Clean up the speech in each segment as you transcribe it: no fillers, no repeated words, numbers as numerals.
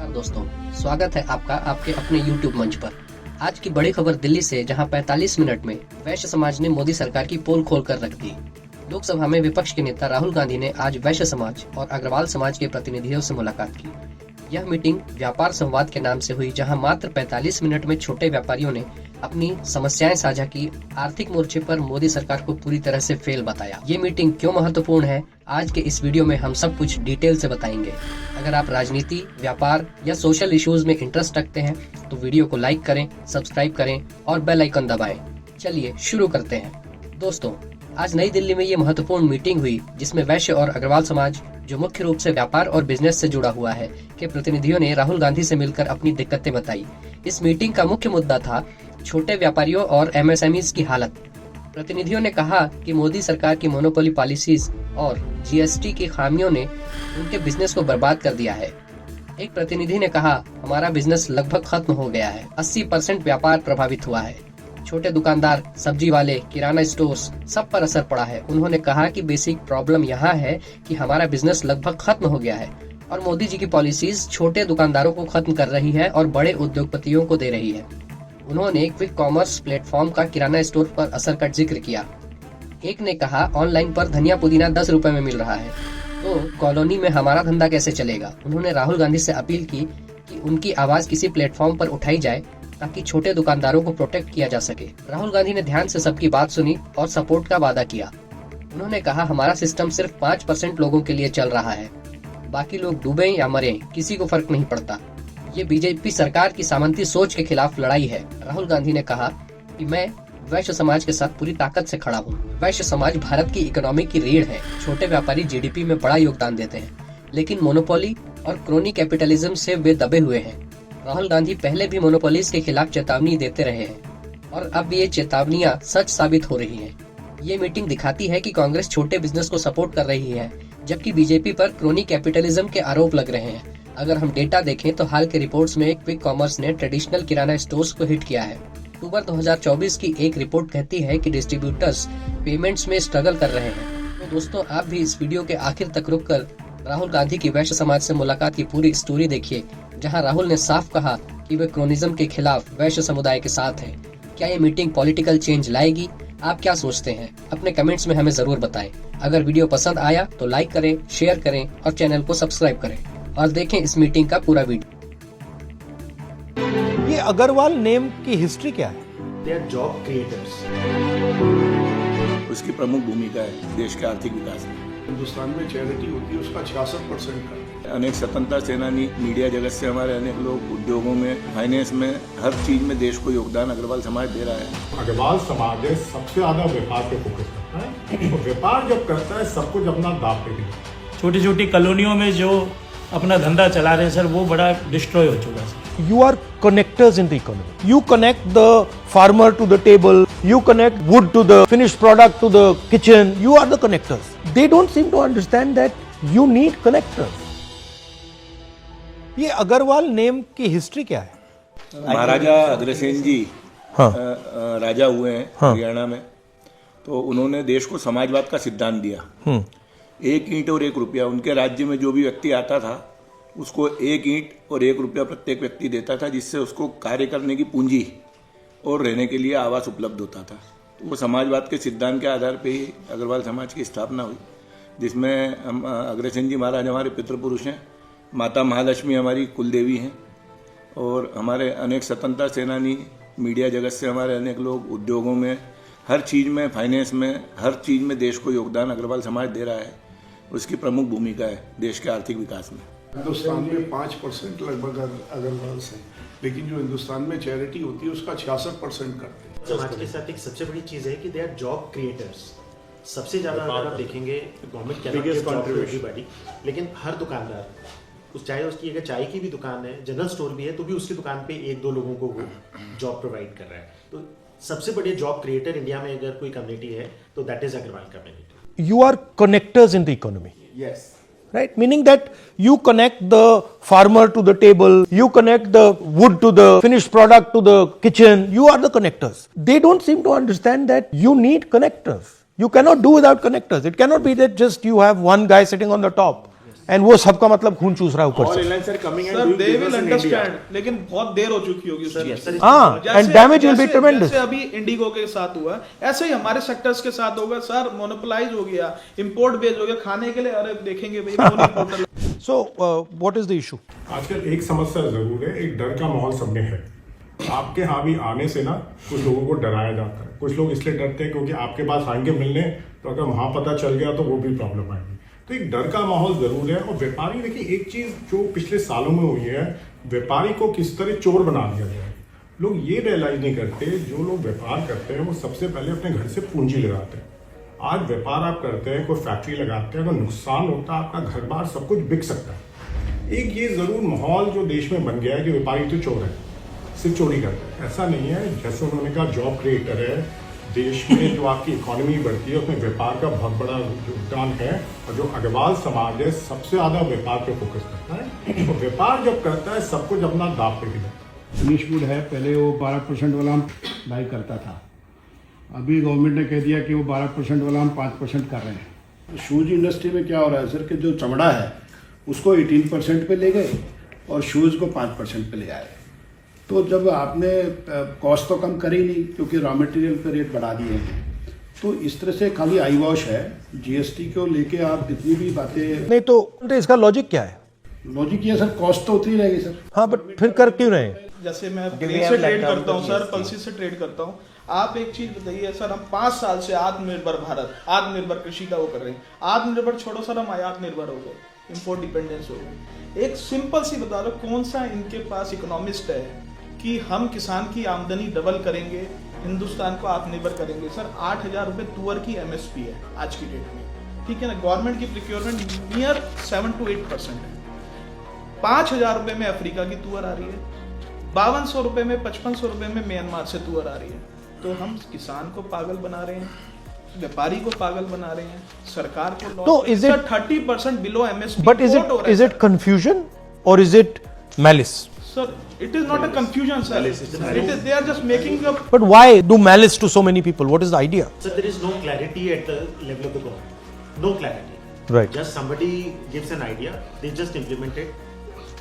नमस्कार दोस्तों, स्वागत है आपका आपके अपने YouTube मंच पर। आज की बड़ी खबर दिल्ली से, जहां 45 मिनट में वैश्य समाज ने मोदी सरकार की पोल खोल कर रख दी। लोकसभा में विपक्ष के नेता राहुल गांधी ने आज वैश्य समाज और अग्रवाल समाज के प्रतिनिधियों से मुलाकात की। यह मीटिंग व्यापार संवाद के नाम से हुई, जहां मात्र 45 मिनट में छोटे व्यापारियों ने अपनी समस्याएं साझा की। आर्थिक मोर्चे पर मोदी सरकार को पूरी तरह से फेल बताया। ये मीटिंग क्यों महत्वपूर्ण है, आज के इस वीडियो में हम सब कुछ डिटेल से बताएंगे। अगर आप राजनीति, व्यापार या सोशल इश्यूज में इंटरेस्ट रखते हैं तो वीडियो को लाइक करें, सब्सक्राइब करें और बेल आइकन दबाएं। चलिए शुरू करते हैं। दोस्तों, आज नई दिल्ली में ये महत्वपूर्ण मीटिंग हुई, जिसमें वैश्य और अग्रवाल समाज, जो मुख्य रूप से व्यापार और बिजनेस से जुड़ा हुआ है, के प्रतिनिधियों ने राहुल गांधी से मिलकर अपनी दिक्कतें बताई। इस मीटिंग का मुख्य मुद्दा था छोटे व्यापारियों और एमएसएमईज की हालत। प्रतिनिधियों ने कहा कि मोदी सरकार की मोनोपोली पॉलिसीज और जीएसटी की खामियों ने उनके बिजनेस को बर्बाद कर दिया है। एक प्रतिनिधि ने कहा, हमारा बिजनेस लगभग खत्म हो गया है। 80% व्यापार प्रभावित हुआ है। छोटे दुकानदार, सब्जी वाले, किराना स्टोर्स, सब पर असर पड़ा है। उन्होंने कहा कि बेसिक प्रॉब्लम यहाँ है कि हमारा बिजनेस लगभग खत्म हो गया है और मोदी जी की पॉलिसीज छोटे दुकानदारों को खत्म कर रही है और बड़े उद्योगपतियों को दे रही है। उन्होंने क्विक कॉमर्स प्लेटफॉर्म का किराना स्टोर पर असर का जिक्र किया। एक ने कहा, ऑनलाइन पर धनिया पुदीना 10 रुपए में मिल रहा है, तो कॉलोनी में हमारा धंधा कैसे चलेगा। उन्होंने राहुल गांधी से अपील की कि उनकी आवाज किसी प्लेटफॉर्म पर उठाई जाए ताकि छोटे दुकानदारों को प्रोटेक्ट किया जा सके। राहुल गांधी ने ध्यान से सबकी बात सुनी और सपोर्ट का वादा किया। उन्होंने कहा, हमारा सिस्टम सिर्फ 5% लोगों के लिए चल रहा है, बाकी लोग डूबे या मरे किसी को फर्क नहीं पड़ता। ये बीजेपी सरकार की सामंती सोच के खिलाफ लड़ाई है। राहुल गांधी ने कहा कि मैं वैश्य समाज के साथ पूरी ताकत से खड़ा हूँ। वैश्य समाज भारत की इकोनॉमी की रीढ़ है। छोटे व्यापारी जीडीपी में बड़ा योगदान देते हैं, लेकिन मोनोपोली और क्रोनी कैपिटलिज्म से वे दबे हुए हैं। राहुल गांधी पहले भी मोनोपोलीज के खिलाफ चेतावनी देते रहे हैं और अब ये चेतावनियां सच साबित हो रही हैं। ये मीटिंग दिखाती है कि कांग्रेस छोटे बिजनेस को सपोर्ट कर रही है, जबकि बीजेपी पर क्रोनी कैपिटलिज्म के आरोप लग रहे हैं। अगर हम डेटा देखें तो हाल के रिपोर्ट्स में क्विक कॉमर्स ने ट्रेडिशनल किराना स्टोर्स को हिट किया है। अक्टूबर 2024 की एक रिपोर्ट कहती है कि डिस्ट्रीब्यूटर्स पेमेंट्स में स्ट्रगल कर रहे हैं। तो दोस्तों, आप भी इस वीडियो के आखिर तक रुककर राहुल गांधी की वैश्य समाज से मुलाकात की पूरी स्टोरी देखिए, जहां राहुल ने साफ कहा कि वे क्रोनिज्म के खिलाफ वैश्य समुदाय के साथ हैं। क्या ये मीटिंग पॉलिटिकल चेंज लाएगी? आप क्या सोचते हैं? अपने कमेंट्स में हमें जरूर बताएं। अगर वीडियो पसंद आया तो लाइक करें, शेयर करें और चैनल को सब्सक्राइब करें और देखें इस मीटिंग का पूरा वीडियो। ये अग्रवाल नेम की हिस्ट्री क्या है? They are job creators. उसकी प्रमुख भूमिका है देश के आर्थिक विकास में। हिंदुस्तान में चैरिटी होती है उसका 66% का। अनेक स्वतंत्रता सेनानी, मीडिया जगत से हमारे अनेक लोग, उद्योगों में, फाइनेंस में, हर चीज में देश को योगदान अग्रवाल समाज दे रहा है। अग्रवाल समाज सबसे ज्यादा व्यापार पे फोकस करता है। तो व्यापार जब करता है सब कुछ अपना दाव पे भी। छोटी छोटी कॉलोनियों में जो अपना धंधा चला रहे सर, वो बड़ा डिस्ट्रॉय हो चुका है। You are connectors in the economy. You connect the farmer to the table. You connect wood to the finished product to the kitchen. You are the connectors. They don't seem to understand that you need connectors. ये Agarwal name की history क्या है? महाराजा अग्रसेन जी हाँ। राजा हुए हैं हरियाणा में, तो उन्होंने देश को समाजवाद का सिद्धांत दिया। 1 ईंट और 1 रुपया, उनके राज्य में जो भी व्यक्ति आता था उसको 1 ईंट और 1 रुपया प्रत्येक व्यक्ति देता था, जिससे उसको कार्य करने की पूंजी और रहने के लिए आवास उपलब्ध होता था। तो वो समाजवाद के सिद्धांत के आधार पे ही अग्रवाल समाज की स्थापना हुई, जिसमें हम अग्रसेन जी महाराज हमारे पितृपुरुष हैं, माता महालक्ष्मी हमारी कुलदेवी हैं और हमारे अनेक स्वतंत्रता सेनानी, मीडिया जगत से हमारे अनेक लोग, उद्योगों में, हर चीज़ में, फाइनेंस में, हर चीज़ में देश को योगदान अग्रवाल समाज दे रहा है। उसकी प्रमुख भूमिका है देश के आर्थिक विकास में। हिंदुस्तान में 5% लगभग अग्रवाल से, लेकिन जो हिंदुस्तान में चैरिटी होती है उसका 66% करते हैं। समाज के साथ एक सबसे बड़ी चीज है कि दे आर जॉब क्रिएटर्स। सबसे ज्यादा अगर आप देखेंगे गवर्नमेंट एवरीबॉडी, लेकिन हर दुकानदार, चाहे उसकी अगर चाय की भी दुकान है, जनरल स्टोर भी है, तो भी उसकी दुकान पे 1-2 लोगों को वो जॉब प्रोवाइड कर रहा है। तो सबसे बड़े जॉब क्रिएटर इंडिया में अगर कोई कम्युनिटी है तो that is Agarwal community. You are connectors in the economy. Yes. Right? Meaning that you connect the farmer to the table, you connect the wood to the finished product to the kitchen. You are the connectors. They don't seem to understand that you need connectors. You cannot do without connectors. It cannot be that just you have one guy sitting on the top and वो सबका मतलब खून चूस रहा है ऊपर से। Sir they will understand, लेकिन बहुत देर हो चुकी होगी उस चीज से। हाँ, एंड डैमेज विल बी ट्रेमेंडस। जैसे अभी इंडिगो के साथ हुआ, ऐसे ही हमारे सेक्टर्स के साथ होगा सर। मोनोपोलाइज हो गया, इंपोर्ट बेस्ड हो गया खाने के लिए। अरे देखेंगे भाई कौन importer. So what is the issue? आजकल एक समस्या जरूर है, एक डर का माहौल सब में है। आपके यहाँ भी आने से ना कुछ लोगों को डराया जाता है। कुछ लोग इसलिए डरते हैं क्योंकि आपके पास आएंगे मिलने, तो अगर वहां पता चल गया तो वो भी प्रॉब्लम आएगी। तो एक डर का माहौल जरूर है। और व्यापारी, देखिए एक चीज जो पिछले सालों में हुई है, व्यापारी को किस तरह चोर बना दिया गया है। लोग ये रियलाइज नहीं करते, जो लोग व्यापार करते हैं वो सबसे पहले अपने घर से पूंजी लगाते हैं। आज व्यापार आप करते हैं, कोई फैक्ट्री लगाते हैं, अगर नुकसान होता है आपका घर बार सब कुछ बिक सकता है। एक ये जरूर माहौल जो देश में बन गया है कि व्यापारी तो चोर है, सिर्फ चोरी करता है, ऐसा नहीं है। जैसे उन्होंने कहा जॉब क्रिएटर है, देश में जो आपकी इकोनॉमी बढ़ती है उसमें व्यापार का बहुत बड़ा योगदान है। और जो अग्रवाल समाज है सबसे ज्यादा व्यापार पे फोकस करता है। तो व्यापार जब करता है सब कुछ अपना दाव पे गिरता है। फिनिश गुड है, पहले वो 12% वाला हम बाई करता था, अभी गवर्नमेंट ने कह दिया कि वो 12% वाला हम 5% कर रहे हैं। शूज इंडस्ट्री में क्या हो रहा है सर कि जो चमड़ा है उसको 18% पे ले गए और शूज़ को 5% पे ले आए। तो जब आपने कॉस्ट तो कम करी नहीं क्योंकि रॉ मटेरियल पे रेट बढ़ा दिए हैं, तो इस तरह से खाली आई वॉश है। जीएसटी को लेके आप जितनी भी बातें नहीं तो इसका लॉजिक क्या है? लॉजिक ये सर, कॉस्ट तो उतरी रहेगी सर। हाँ, बट फिर कर क्यों रहे? जैसे मैं ग्रेन से ट्रेड करता हूँ सर, पल्सेस से ट्रेड करता हूँ। आप एक चीज बताइए सर, हम 5 साल से आत्मनिर्भर भारत, आत्मनिर्भर कृषि का वो कर रहे हैं। आत्मनिर्भर छोड़ो सर, हम आयात निर्भर हो गए, इंपोर्ट डिपेंडेंस हो गए। एक सिंपल सी बता दो, कौन सा इनके पास इकोनॉमिस्ट है कि हम किसान की आमदनी डबल करेंगे, हिंदुस्तान को आत्मनिर्भर करेंगे। सर 8,000 रुपए तुअर की एमएसपी है आज की डेट में, ठीक है ना। गवर्नमेंट की प्रोक्योरमेंट नियर 7 to 8% है। 5,000 रुपए में अफ्रीका की तुअर आ रही है, 5200 रुपए में, 5500 रुपए में म्यांमार से तुअर आ रही है। तो हम किसान को पागल बना रहे हैं, व्यापारी को पागल बना रहे हैं, सरकार को। तो is it 30% below MSP? But is it confusion और is it malice? Sir, it is not a confusion, sir. They are just making up. But why do malice to so many people? What is the idea? So there is no clarity at the level of the government. No clarity. Right. Just somebody gives an idea, they just implement it.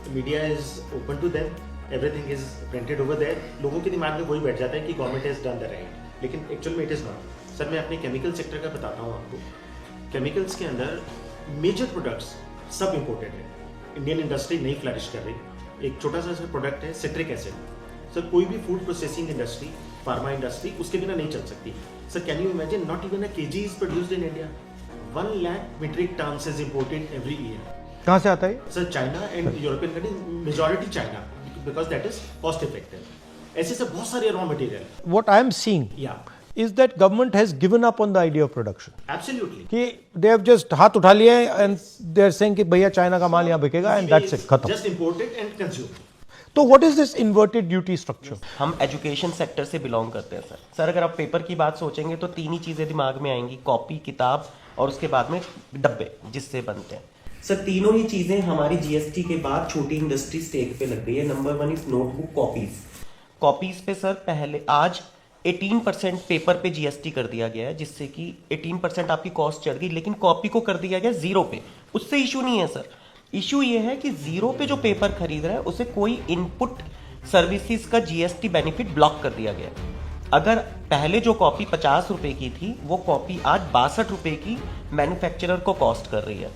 The media is open to them. Everything is printed over there. लोगों के दिमाग में वही बैठ जाता है कि government has done the right. लेकिन एक्चुअल में इट इज नॉट। सर मैं अपने केमिकल सेक्टर का बताता हूँ आपको। केमिकल्स के अंदर मेजर प्रोडक्ट्स सब इम्पोर्टेड है। इंडियन इंडस्ट्री नहीं फ्लरिश कर रही। एक छोटा सा प्रोडक्ट है सिट्रिक एसिड। सर कोई भी food processing industry, pharma industry उसके बिना नहीं चल सकती। Sir can you imagine, not even a KG is produced in India. 1 lakh metric tons is imported every year. कहाँ से आता है? Sir China and European country, majority China, because that is cost effective. ऐसे से बहुत सारे raw material. What I am seeing is that government has given up on the idea of production. Absolutely. कि they have just हाथ उठा लिए and they are saying कि भैया चाइना का माल यहाँ बिकेगा and that's it, खत्म। Just imported and consumed. तो what is this inverted duty structure? हम एजुकेशन सेक्टर से बिलोंग करते हैं सर। अगर आप पेपर की बात सोचेंगे तो 3 ही चीज़ें दिमाग में आएंगी, कॉपी, किताब और उसके बाद में डब्बे जिससे बनते हैं। सर तीनों ही चीज़ें हमारी जीएसटी के बाद छोटी इंडस्ट्री स्टेक पे लग गई है। नंबर 1 इज नोटबुक कॉपीज पे सर पहले आज 18% पेपर पे जीएसटी कर दिया गया है, जिससे कि 18% आपकी कॉस्ट चढ़ गई, लेकिन कॉपी को कर दिया गया 0 पे। उससे इशू नहीं है सर, इशू ये है कि 0 पे जो पेपर खरीद रहा है उसे कोई इनपुट सर्विसेज का जीएसटी बेनिफिट ब्लॉक कर दिया गया। अगर पहले जो कॉपी 50 रुपए की थी वो कॉपी आज 62 रुपए की मैन्युफैक्चरर को कॉस्ट कर रही है।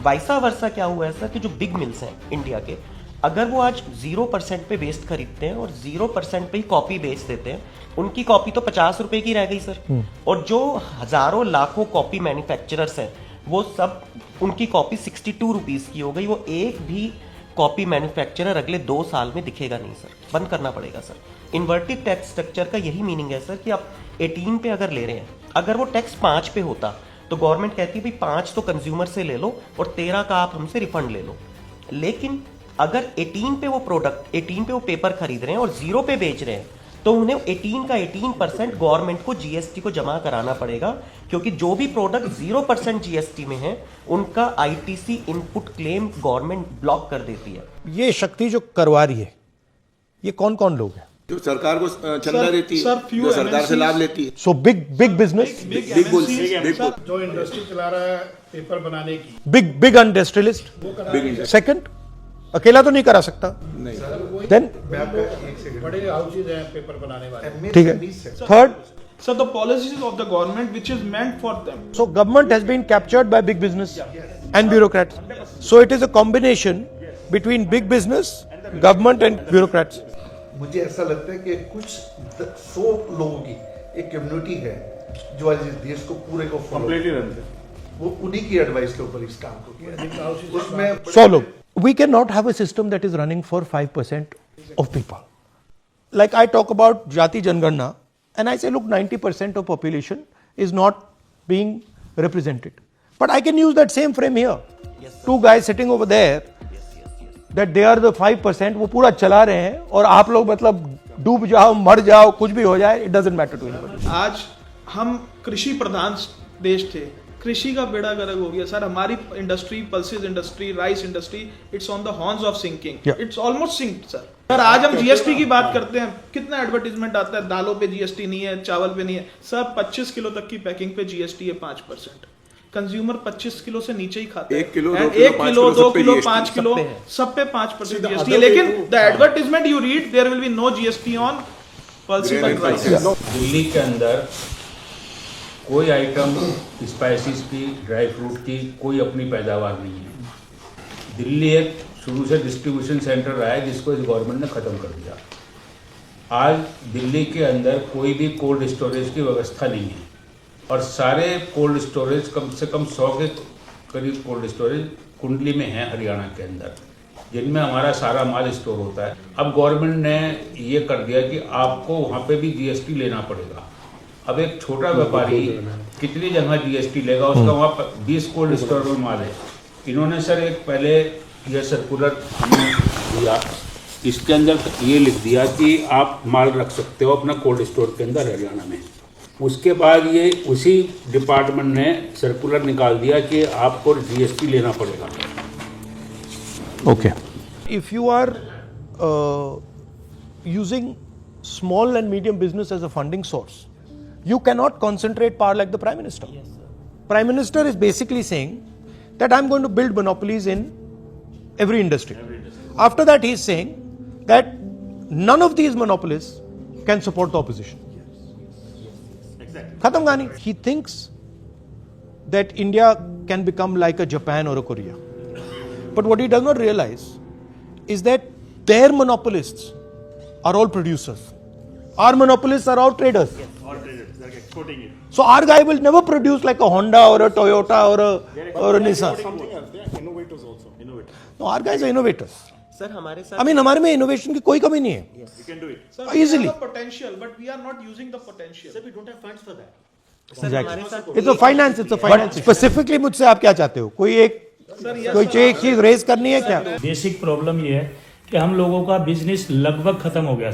वाइसा वर्सा क्या हुआ है सर कि जो बिग मिल्स हैं इंडिया के, अगर वो आज 0% पे वेस्ट खरीदते हैं और 0% पे ही कॉपी बेच देते हैं, उनकी कॉपी तो 50 रुपए की रह गई सर। और जो हजारों लाखों कॉपी मैन्युफैक्चरर्स हैं वो सब, उनकी कॉपी 62 रुपीज की हो गई। वो एक भी कॉपी मैन्युफैक्चरर अगले 2 साल में दिखेगा नहीं सर, बंद करना पड़ेगा सर। इन्वर्टेड टैक्स स्ट्रक्चर का यही मीनिंग है सर कि आप 18 पे अगर ले रहे हैं, अगर वो टैक्स 5 पे होता तो गवर्नमेंट कहती है भाई 5 तो कंज्यूमर से ले लो और 13 का आप हमसे रिफंड ले लो। लेकिन अगर 18 पे वो प्रोडक्ट, 18 पे वो पेपर खरीद रहे हैं और 0 पे बेच रहे हैं, तो उन्हें 18 का 18% गवर्नमेंट को जीएसटी को जमा कराना पड़ेगा, क्योंकि जो भी प्रोडक्ट 0% जीएसटी में है उनका ITC input claim government block कर देती है। ये शक्ति जो करवा रही है, ये कौन कौन लोग हैं? जो सरकार को चंदा देती है, जो सरकार से लाभ लेती है। So big business, big bulls, जो इंडस्ट्री चला रहा है पेपर बनाने की बिग इंडस्ट्रियलिस्ट। सेकंड, अकेला तो नहीं करा सकता, देन बड़े हाउसेज हैं पेपर बनाने वाले। ठीक है। Third, So the policies of the government which is meant for them. so government has been captured by big business and bureaucrats. So it is a combination between big business, government and bureaucrats. मुझे ऐसा लगता है कि कुछ 100 लोगों की एक community है जो आज इस देश को पूरे को कंप्लीटली रन करती है, वो उन्हीं की एडवाइस के ऊपर इस काम को किया उसमें 100 लोग. We cannot have a system that is running for 5% of people. Like I talk about Jati Janganna and I say, look, 90% of population is not being represented. But I can use that same frame here. Two guys sitting over there, that they are the 5%, वो पूरा चला रहे हैं और आप लोग मतलब डूब जाओ, मर जाओ, कुछ भी हो जाए, it doesn't matter to anybody. आज हम कृषि प्रधान देश थे, कृषि का बेड़ा गर्क हो गया सर. हमारी industry, pulses industry, rice industry, it's on the horns of sinking. It's almost sinked sir. Sir आज हम जीएसटी की बात करते हैं, कितना एडवर्टीजमेंट आता है, दालों पे जीएसटी नहीं है, चावल पे नहीं है. सर 25 किलो तक की पैकिंग पे जीएसटी है 5%. कंज्यूमर 25 किलो से नीचे ही खाता है. 1 किलो, 2 किलो, 5 किलो, सब पे 5% जीएसटी है. लेकिन the advertisement you read, there will be no GST on pulses and rice. Delhi के अंदर कोई आइटम स्पाइसेस की, ड्राई फ्रूट की कोई अपनी पैदावार नहीं है. दिल्ली एक शुरू से डिस्ट्रीब्यूशन सेंटर रहा है जिसको इस गवर्नमेंट ने ख़त्म कर दिया. आज दिल्ली के अंदर कोई भी कोल्ड स्टोरेज की व्यवस्था नहीं है और सारे कोल्ड स्टोरेज कम से कम 100 के करीब कोल्ड स्टोरेज कुंडली में हैं हरियाणा के अंदर, जिनमें हमारा सारा माल स्टोर होता है. अब गवर्नमेंट ने ये कर दिया कि आपको वहाँ पे भी जीएसटी लेना पड़ेगा. अब एक छोटा व्यापारी कितनी जगह जीएसटी लेगा, उसका वहाँ 20 कोल्ड स्टोर में माल है. इन्होंने सर एक पहले यह सर्कुलर दिया, इसके अंदर ये लिख दिया कि आप माल रख सकते हो अपना कोल्ड स्टोर के अंदर हरियाणा में. उसके बाद ये उसी डिपार्टमेंट ने सर्कुलर निकाल दिया कि आपको जीएसटी लेना पड़ेगा. Okay. If you are using small and medium business as a funding source, you cannot concentrate power like the Prime Minister. Yes, sir. Prime Minister is basically saying that I'm going to build monopolies in every industry. After that, he is saying that none of these monopolies can support the opposition. Khatam Gani. He thinks that India can become like a Japan or a Korea. But what he does not realize is that their monopolists are all producers. Our monopolists are all traders. All traders, they're exporting it. So our guy will never produce like a Honda or a Toyota or a Nissan. Something else. They are innovators also. Innovators. No, our guys are innovators. Sir हमारे साथ I mean, हमारे में innovation की कोई कमी नहीं है. We can do it. Sir, Easily. we have the potential, but we are not using the potential. Sir, we don't have funds for that. Exactly. It's a finance. It's a finance. But specifically मुझसे आप क्या चाहते हो? कोई एक चीज raise करनी है क्या? बेसिक प्रॉब्लम ये है कि हम लोगों का बिजनेस लगभग खत्म हो गया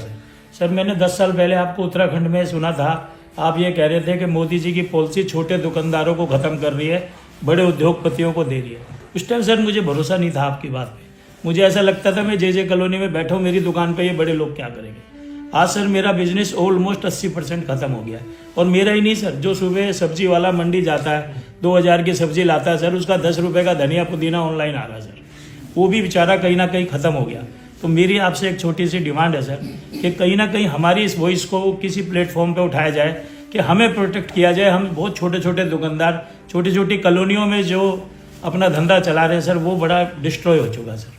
सर. मैंने 10 साल पहले आपको उत्तराखंड में सुना था, आप ये कह रहे थे कि मोदी जी की पॉलिसी छोटे दुकानदारों को खत्म कर रही है, बड़े उद्योगपतियों को दे रही है. उस टाइम सर मुझे भरोसा नहीं था आपकी बात पे. मुझे ऐसा लगता था मैं जे कॉलोनी में बैठा हूँ, मेरी दुकान पे ये बड़े लोग क्या करेंगे. आज सर मेरा बिजनेस ऑलमोस्ट 80% खत्म हो गया है. और मेरा ही नहीं सर, जो सुबह सब्जी वाला मंडी जाता है 2000 की सब्जी लाता है सर, उसका 10 रुपए का धनिया पुदीना ऑनलाइन आ रहा है सर, वो भी बेचारा कहीं ना कहीं खत्म हो गया. तो मेरी आपसे एक छोटी सी डिमांड है सर कि कहीं ना कहीं हमारी इस वॉइस को किसी प्लेटफॉर्म पे उठाया जाए कि हमें प्रोटेक्ट किया जाए. हम बहुत छोटे छोटे दुकानदार छोटी छोटी कॉलोनियों में जो अपना धंधा चला रहे हैं सर, वो बड़ा डिस्ट्रॉय हो चुका है सर.